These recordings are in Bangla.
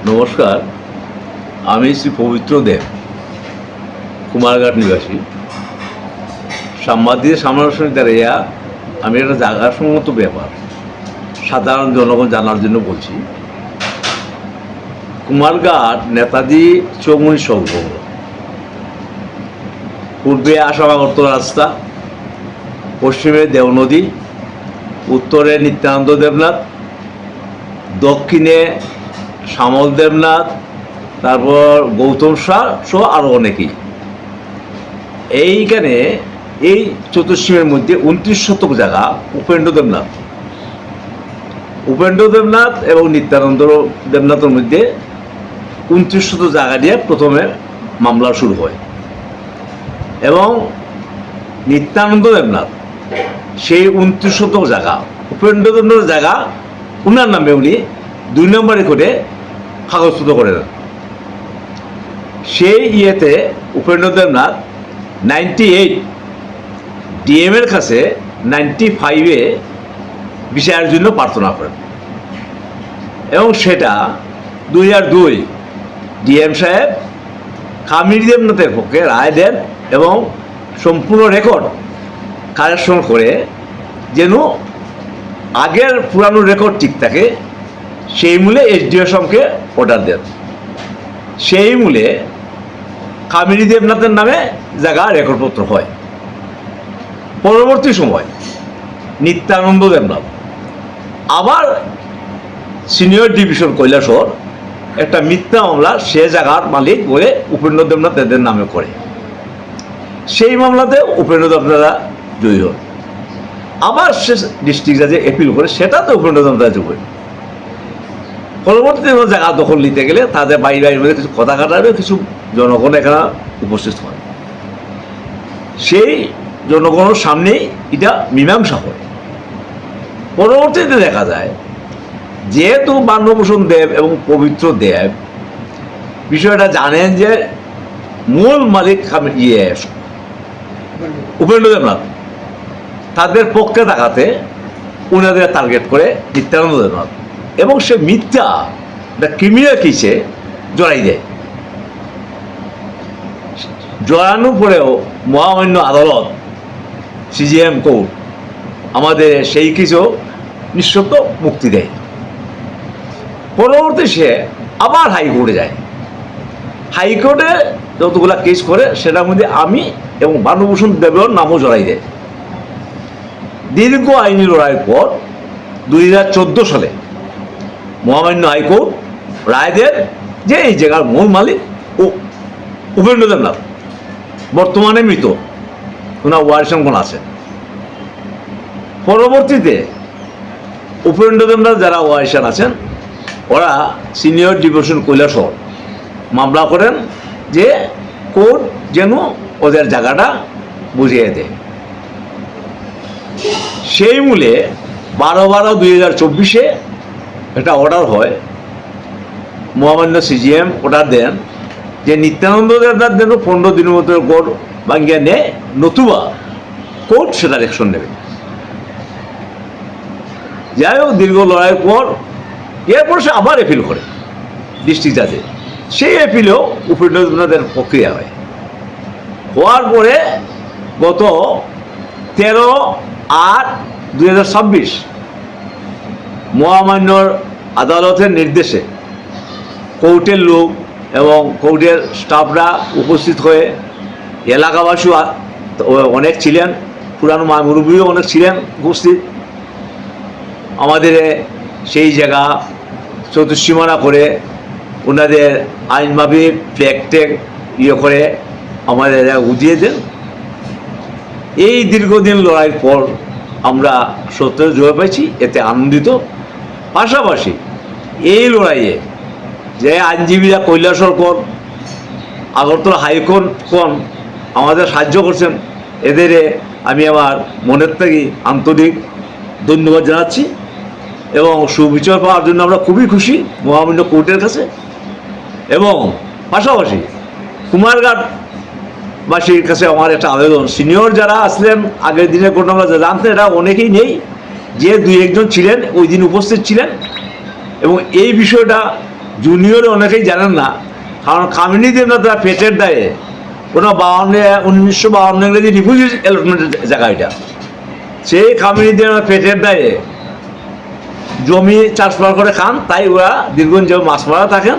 নমস্কার, আমি শ্রী পবিত্র দেব, কুমারঘাট নিবাসী। সাংবাদিক সমালোচনা দাঁড়িয়ে আমি একটা জায়গাসম্মত ব্যাপার সাধারণ জনগণ জানার জন্য বলছি। কুমারঘাট নেতাজি চৌমুহনী সড়ক, পূর্বে আসাম আগরতলা রাস্তা, পশ্চিমে দেওনদী, উত্তরে নিত্যানন্দ দেবনাথ, দক্ষিণে শ্যামল দেবনাথ, তারপর গৌতম শাহ সহ আরও অনেকেই। এইখানে এই চতুর্সীমের মধ্যে 29 শতক জায়গা উপেন্দ্র দেবনাথ এবং নিত্যানন্দ দেবনাথের মধ্যে 29 শতক জায়গা দিয়ে প্রথমে মামলা শুরু হয় এবং নিত্যানন্দ দেবনাথ সেই 29 শতক জায়গা উপেন্দ্র দেবনাথের জায়গা উনার নামে উনি 2 নম্বরে করে কাগজপত্র করে দেন। সেই ইয়েতে উপেন্দ্র দেবনাথ 98 ডিএমের কাছে 95-এ বিচারের জন্য প্রার্থনা করেন এবং সেটা 2002 ডিএম সাহেব কামিনী দেবনাথের পক্ষে রায় দেন এবং সম্পূর্ণ রেকর্ড কারেকশন করে যেন আগের পুরানো রেকর্ড ঠিক থাকে সেই মূলে এসডিওসমকে অর্ডার দেন। সেই মূলে কামিনী দেবনাথের নামে জায়গা রেকর্ডপত্র হয়। পরবর্তী সময় নিত্যানন্দ দেবনাথ আবার সিনিয়র ডিভিশন কৈলাসহর একটা মিথ্যা মামলা সে জায়গার মালিক বলে উপেন্দ্র দেবনাথ এদের নামে করে। সেই মামলাতে উপেন্দ্র দেবনাথরা জয়ী হন। আবার সে ডিস্ট্রিক্ট জাজে অ্যাপিল করে, সেটাতে উপেন্দ্র দেবনাথ জয়ী হয়। পরবর্তীতে জায়গা দখল নিতে গেলে তাদের বাইরে মধ্যে কিছু কথা কাটাবে, কিছু জনগণ এখানে উপস্থিত হয়। সেই জনগণের সামনেই এটা মীমাংসা হয়। পরবর্তীতে দেখা যায় যেহেতু মান্যভূষণ দেব এবং পবিত্র দেব বিষয়টা জানেন যে মূল মালিক উপেন্দ্র দেবনাথ, তাদের পক্ষে থাকাতে উনাদের টার্গেট করে নিত্যানন্দ দেবনাথ এবং সে মিথ্যা ক্রিমিনাল কেসে জড়াই দেয়। জড়ানোর পরেও মহামান্য আদালত সিজিএম কোর্ট আমাদের সেই কিছু নিঃশর্ত মুক্তি দেয়। পরবর্তী সে আবার হাইকোর্টে যায়। হাইকোর্টে যতগুলা কেস করে সেটার মধ্যে আমি এবং মান্যভূষণ দেবের নামও জড়াই দেয়। দীর্ঘ আইনি লড়াইয়ের পর 2014 সালে মহামান্য হাইকোর্ট রায় দেন যে এই জায়গার মূল মালিক ও উপেন্দ্র দেবনাথ, বর্তমানে মৃত, ওনার ওয়ারিশান আছেন। পরবর্তীতে উপেন্দ্র দেবনাথ যারা ওয়ারিশান আছেন ওরা সিনিয়র ডিভিশন কৈলাসহর মামলা করেন যে কোর্ট যেন ওদের জায়গাটা বুঝিয়ে দেয়। সেই মূলে 12/12/2024 একটা অর্ডার হয়। মহামান্য সিজিএম অর্ডার দেন যে নিত্যানন্দ দেবনাথ যেন 15 দিনের মতো কোর্ট ভাঙ্গিয়ে নেয়, নতুবা কোর্ট সেটার অ্যাকশন নেবে। যাই হোক, দীর্ঘ লড়াইয়ের পর এরপর সে আবার অ্যাপিল করে ডিস্ট্রিক্ট জাজে। সেই অ্যাপিলেও উপেন্দ্র দেবনাথের প্রক্রিয়া হয়। হওয়ার পরে গত 13/8/2026 মহামান্যর আদালতের নির্দেশে কোর্টের লোক এবং কোর্টের স্টাফরা উপস্থিত হয়ে, এলাকাবাসী অনেক ছিলেন, পুরানো মুরব্বীও অনেক ছিলেন উপস্থিত। আমাদের সেই জায়গা চতুর্সীমানা করে ওনাদের আইনভাবে ফ্ল্যাগ ট্যাগ করে আমাদের বুঝিয়ে দেন। এই দীর্ঘদিন লড়াইয়ের পর আমরা সত্যের জয় পাইছি, এতে আনন্দিত। পাশাপাশি এই লড়াইয়ে যে আইনজীবীরা কৈলাসহর কোন, আগরতলা হাইকোর্ট কোন আমাদের সাহায্য করছেন, এদের আমি আমার মনের থেকে আন্তরিক ধন্যবাদ জানাচ্ছি এবং সুবিচার পাওয়ার জন্য আমরা খুবই খুশি মহামান্য কোর্টের কাছে। এবং পাশাপাশি কুমারঘাটবাসীর কাছে আমার একটা আবেদন, সিনিয়র যারা আসলেন আগের দিনের ঘটনা জানতেন, এরা অনেকেই নেই, যে 2-1 জন ছিলেন ওই দিন উপস্থিত ছিলেন এবং এই বিষয়টা জুনিয়র অনেকেই জানেন না, কারণ কামিনী দেবনাথরা পেটের দায়ে কোনো 1952 ইংরেজি রিফিউজি অ্যালটমেন্টের জায়গা এটা, সেই কামিনী দেবনাথ পেটের দায়ে জমি চাষবাস করে খান, তাই ওরা দীর্ঘদিন যে মাছ মারা থাকেন।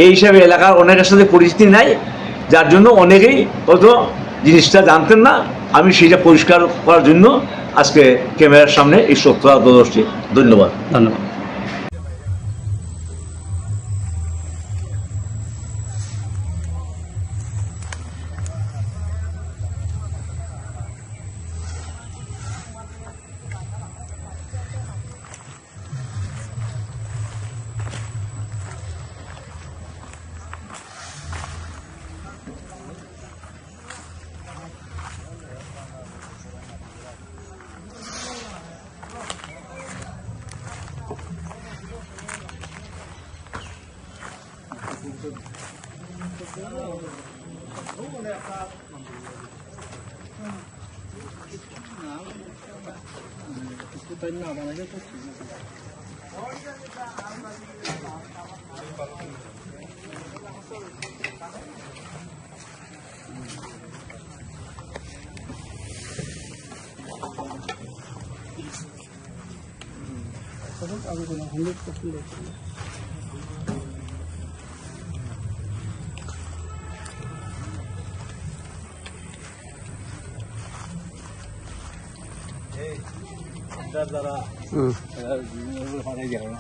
এই হিসাবে এলাকার অনেকের সাথে পরিচিতি নাই, যার জন্য অনেকেই হয়তো জিনিসটা জানতেন না। আমি সেটা পরিষ্কার করার জন্য আজকে ক্যামেরার সামনে এই সত্যতা প্রদর্শী। ধন্যবাদ। ধন্যবাদ।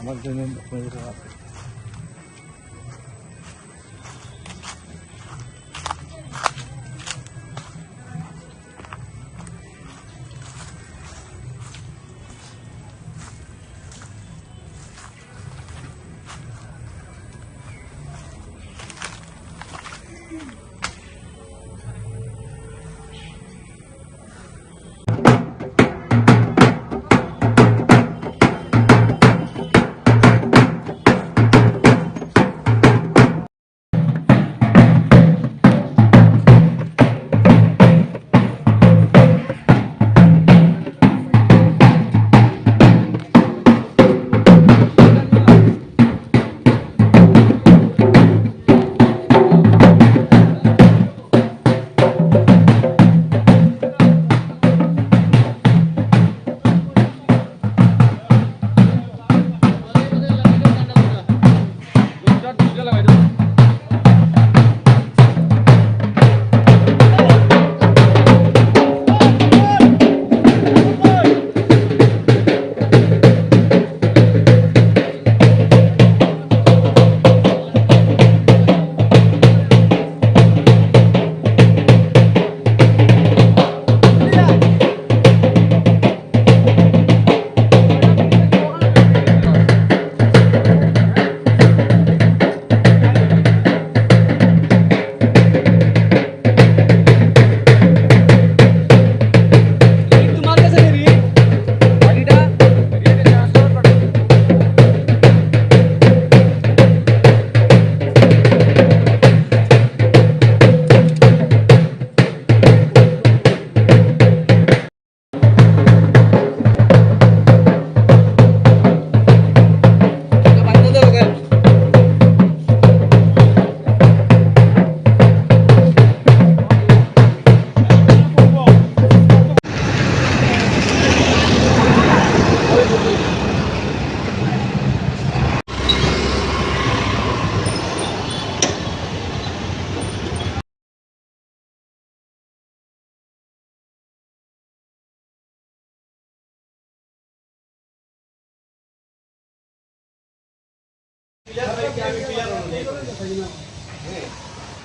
আমার জন্য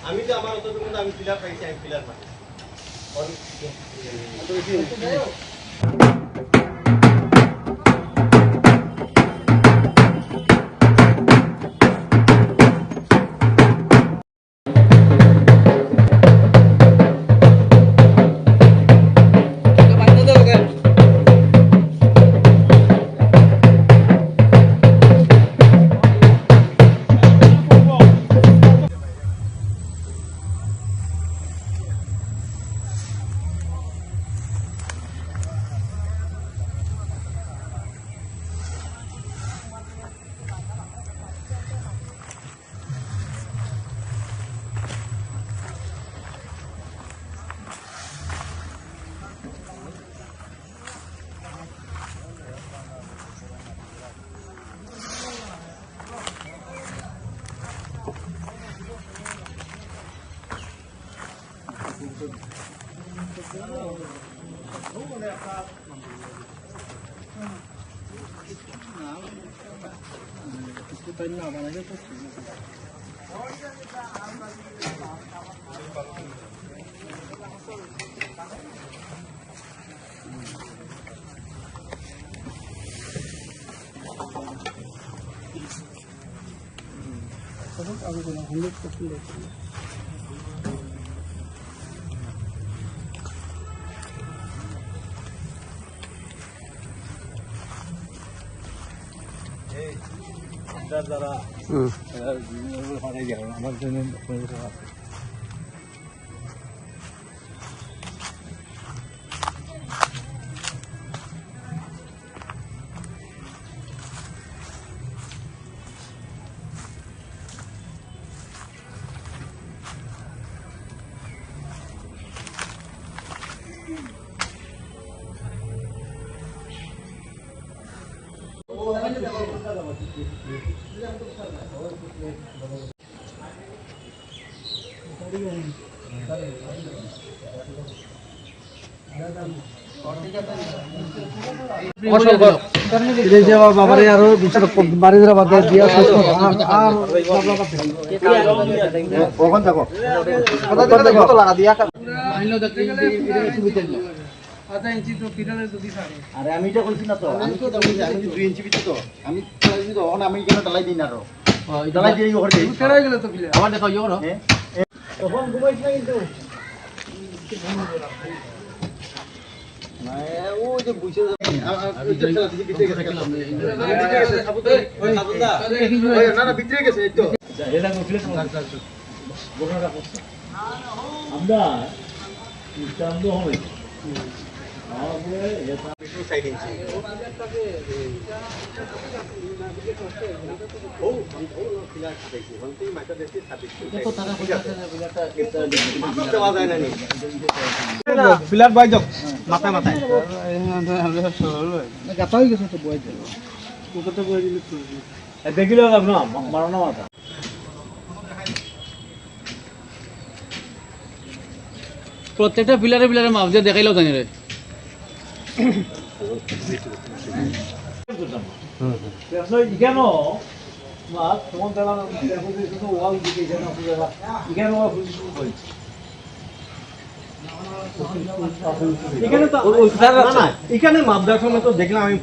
আমি তো আমার অতটুকু আমি পিলার পাইছি, আমি পিলার পাই। যারা হারাই গেল আমার জন্য বাবারে আরো বাড়ি ধরা বাদ দিয়া কখন থাকো লাগা দিয়া আরে আমি এটা কইছি না তো আমি তো 2 ইঞ্চি ভিতরে তো আমি তখন আমি কেন ডালাই দিই না আরো ডালাই দিয়ে ওখানে দেই ফেরাই গেল তো ফিলে আবার দেখো ইও না তখন ঘুমাইছ না কিন্তু না ও যে বুঝে না না ভিতরে গেছে এই তো এটা কইলে বোনাটা করছে আমরা ইস্তাম্বু হবে ফিলার বাই যাও মাথায় মাথায় গাতা হয়ে গেছে তো বই দিল কতটা বই দিল দেখিল না মারনা মাথা প্রত্যেকটা পিলারে পিলারে মাপ দিয়ে দেখাইলেও জানি রে কেন তোমার দ্বারা ওয়াল দিকে যেন এখানে এখানে মাপ দেওয়ার সময় তো দেখলাম আমি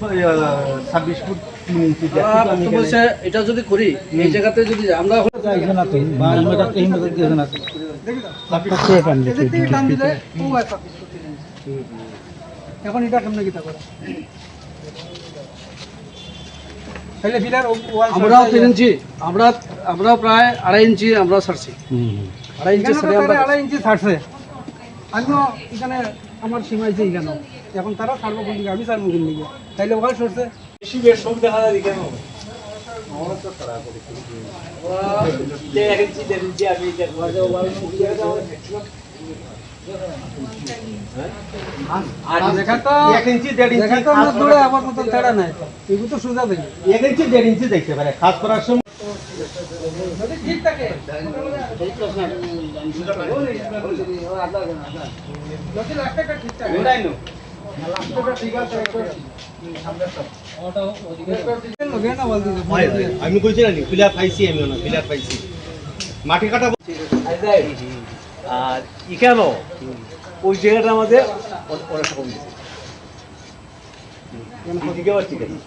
26 ফুট 3 ইঞ্চি বলছে এটা যদি করি এই জায়গাতে যদি আমরা এখন এটা কেমন কিতা করে আমরাও 3 ইঞ্চি আমরা প্রায় 2.5 ইঞ্চি আমরা ছাড়ছি 2.5 ইঞ্চি ছেড়ে আমরা 2.5 ইঞ্চি ছাড়ছে আমিও এখানে আমার সীমাইছে এখানে এখন তারা ছাড়বো কোন দিকে আমি ছাড়বো কোন দিকে তাইলে ওখানে সরছে বেশি বেশ সব দেখা যায় কেন খাস করার সময় আমি কইছি না প্লেয়ার পাইছি আমি না প্লেয়ার পাইছি মাটি কাটা আর এখানেও ওই জায়গাটা আমাদের অনেকটা কম দিচ্ছে ঠিক আছে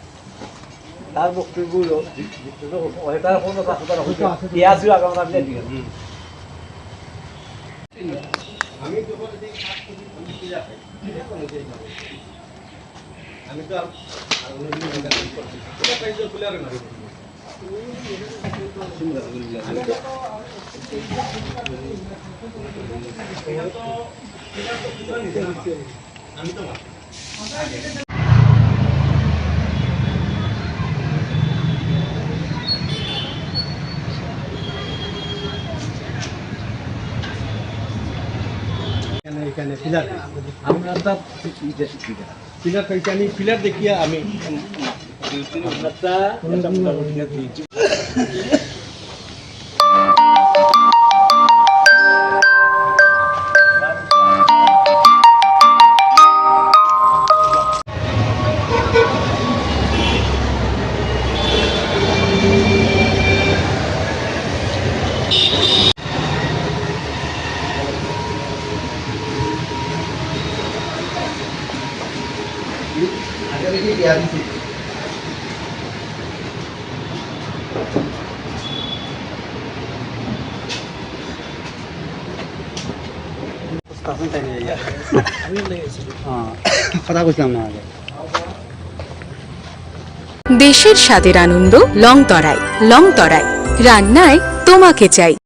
তার বক্তব্যগুলো তার কোনো কথা হইতো ইয়া ছিল আগাম ঠিক আছে আমি তো আমি তো এখানে পিলার আমরা পিলার পাইছি আমি পিলার দেখিয়া আমি কথা কইছিলাম না আগে দেশের স্বাদের আনন্দ লংতরায়। লংতরায় রান্নায় তোমাকে চাই।